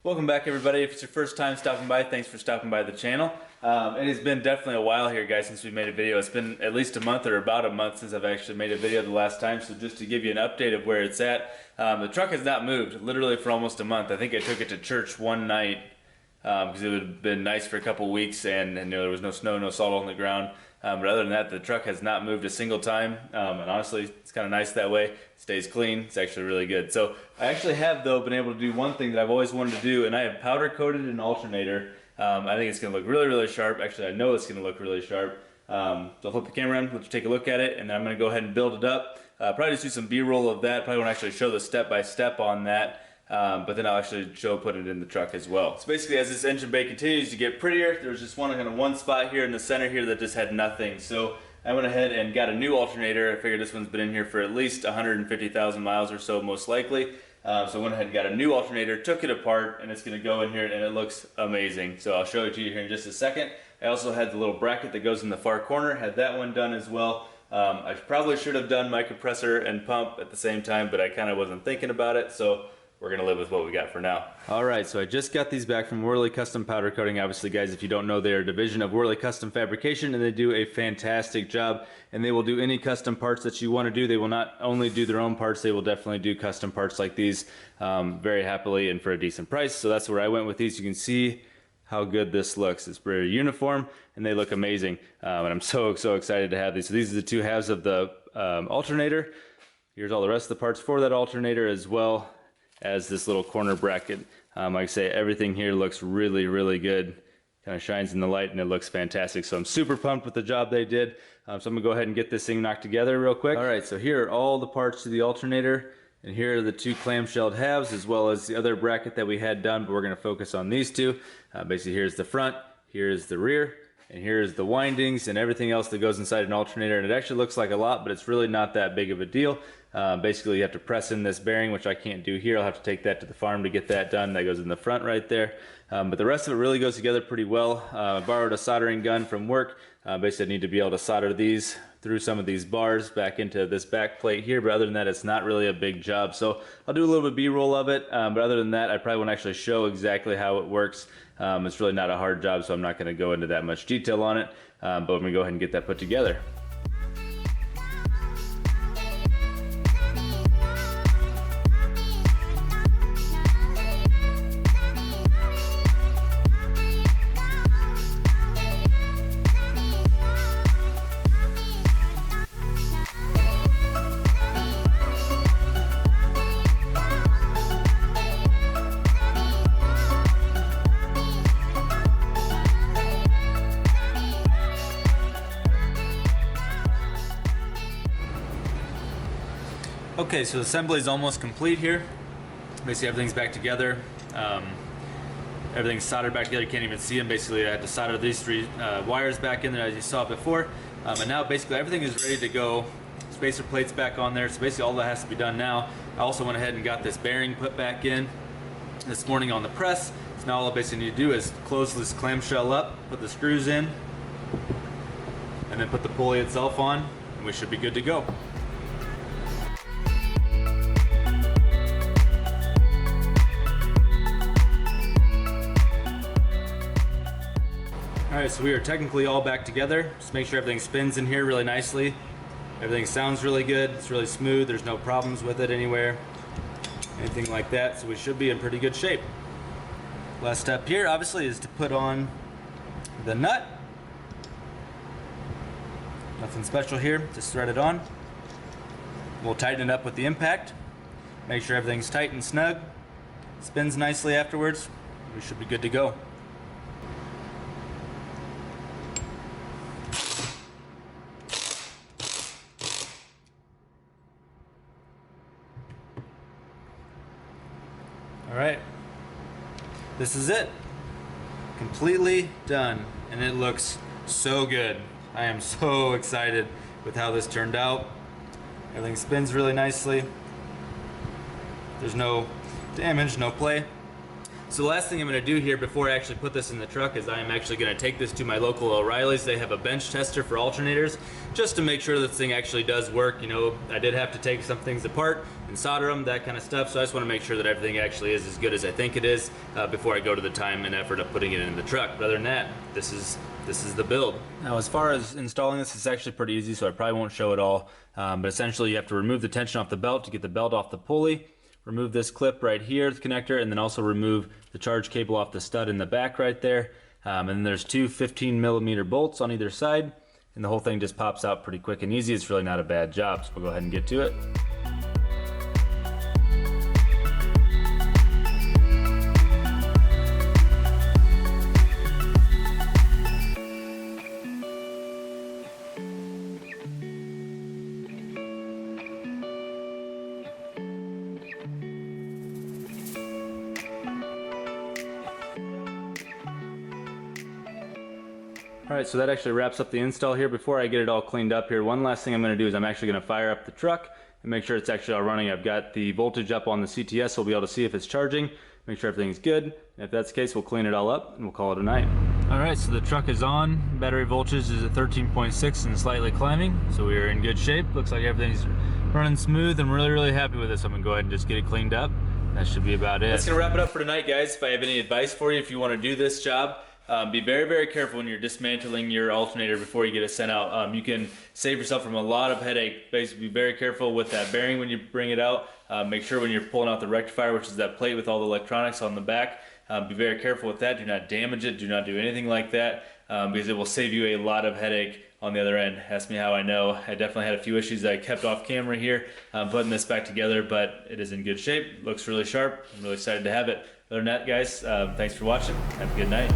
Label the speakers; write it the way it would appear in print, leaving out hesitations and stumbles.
Speaker 1: Welcome back, everybody. If it's your first time stopping by, thanks for stopping by the channel. It has been definitely a while here, guys, since we made a video. It's been at least a month or about a month since I've actually made a video the last time, so just to give you an update of where it's at, the truck has not moved literally for almost a month. I think I took it to church one night because it would have been nice for a couple weeks and you know, there was no snow, no salt on the ground. But other than that, the truck has not moved a single time, and honestly, it's kind of nice that way. It stays clean. It's actually really good. So I actually have, though, been able to do one thing that I've always wanted to do, and I have powder coated an alternator. I think it's going to look really, really sharp. Actually, I know it's going to look really sharp. So I'll flip the camera around, let you take a look at it, and then I'm going to go ahead and build it up. Probably just do some B-roll of that. Probably won't actually show the step-by-step on that. But then I'll actually put it in the truck as well. So basically, as this engine bay continues to get prettier, there's just one spot here in the center here that just had nothing. So I went ahead and got a new alternator. I figured this one's been in here for at least 150,000 miles or so, most likely. So I went ahead and got a new alternator, took it apart, and it's going to go in here, and it looks amazing. So I'll show it to you here in just a second. I also had the little bracket that goes in the far corner, had that one done as well. I probably should have done my compressor and pump at the same time, but I kind of wasn't thinking about it. So we're going to live with what we got for now. Alright, so I just got these back from Werhli Custom Powder Coating. Obviously, guys, if you don't know, they're a division of Werhli Custom Fabrication, and they do a fantastic job. And they will do any custom parts that you want to do. They will not only do their own parts, they will definitely do custom parts like these very happily and for a decent price. So that's where I went with these. You can see how good this looks. It's very uniform, and they look amazing. And I'm so excited to have these. So these are the two halves of the alternator. Here's all the rest of the parts for that alternator, as well as this little corner bracket. Like I say, everything here looks really good. Kind of shines in the light and it looks fantastic. So I'm super pumped with the job they did. So I'm gonna go ahead and get this thing knocked together real quick. All right, so here are all the parts to the alternator, and here are the two clamshelled halves, as well as the other bracket that we had done, but we're gonna focus on these two. Basically, here's the front, here's the rear, and here's the windings and everything else that goes inside an alternator. And it actually looks like a lot, but it's really not that big of a deal. Basically, you have to press in this bearing, which I can't do here. I'll have to take that to the farm to get that done. That goes in the front right there. But the rest of it really goes together pretty well. I borrowed a soldering gun from work. Basically, I need to be able to solder these through some of these bars back into this back plate here. But other than that, it's not really a big job. So I'll do a little bit of B-roll of it. But other than that, I probably won't actually show exactly how it works. It's really not a hard job, so I'm not going to go into that much detail on it. But I'm going to go ahead and get that put together. Okay, so the assembly is almost complete here. Basically, everything's back together. Everything's soldered back together. You can't even see them. Basically, I had to solder these three wires back in there, as you saw before. And now, basically, everything is ready to go. Spacer plates back on there. So basically, all that has to be done now. I also went ahead and got this bearing put back in this morning on the press. So now all I basically need to do is close this clamshell up, put the screws in, and then put the pulley itself on, and we should be good to go. Alright, so we are technically all back together. Just make sure everything spins in here really nicely. Everything sounds really good. It's really smooth. There's no problems with it anywhere. Anything like that. So we should be in pretty good shape. Last step here, obviously, is to put on the nut. Nothing special here. Just thread it on. We'll tighten it up with the impact. Make sure everything's tight and snug. Spins nicely afterwards. We should be good to go. Alright, this is it. Completely done, and it looks so good. I am so excited with how this turned out. Everything spins really nicely. There's no damage, no play. So the last thing I'm going to do here before I actually put this in the truck is I am actually going to take this to my local O'Reilly's. They have a bench tester for alternators just to make sure this thing actually does work. You know, I did have to take some things apart and solder them, that kind of stuff, so I just want to make sure that everything actually is as good as I think it is before I go to the time and effort of putting it in the truck. But other than that, this is the build. Now as far as installing this, it's actually pretty easy, so I probably won't show it all, but essentially you have to remove the tension off the belt to get the belt off the pulley, remove this clip right here, the connector, and then also remove the charge cable off the stud in the back right there. And then there's two 15mm bolts on either side, and the whole thing just pops out pretty quick and easy. It's really not a bad job, so we'll go ahead and get to it. Alright, so that actually wraps up the install here. Before I get it all cleaned up here, one last thing I'm going to do is I'm actually going to fire up the truck and make sure it's actually all running. I've got the voltage up on the CTS, so we'll be able to see if it's charging, make sure everything's good. And if that's the case, we'll clean it all up and we'll call it a night. Alright, so the truck is on. Battery voltage is at 13.6 and slightly climbing, so we are in good shape. Looks like everything's running smooth. I'm really happy with this. I'm going to go ahead and just get it cleaned up. That should be about it. That's going to wrap it up for tonight, guys. If I have any advice for you, if you want to do this job, be very careful when you're dismantling your alternator before you get it sent out. You can save yourself from a lot of headache. Basically, be very careful with that bearing when you bring it out. Make sure when you're pulling out the rectifier, which is that plate with all the electronics on the back, be very careful with that. Do not damage it. Do not do anything like that because it will save you a lot of headache on the other end. Ask me how I know. I definitely had a few issues that I kept off camera here putting this back together, but it is in good shape. Looks really sharp. I'm really excited to have it. Other than that, guys, thanks for watching. Have a good night.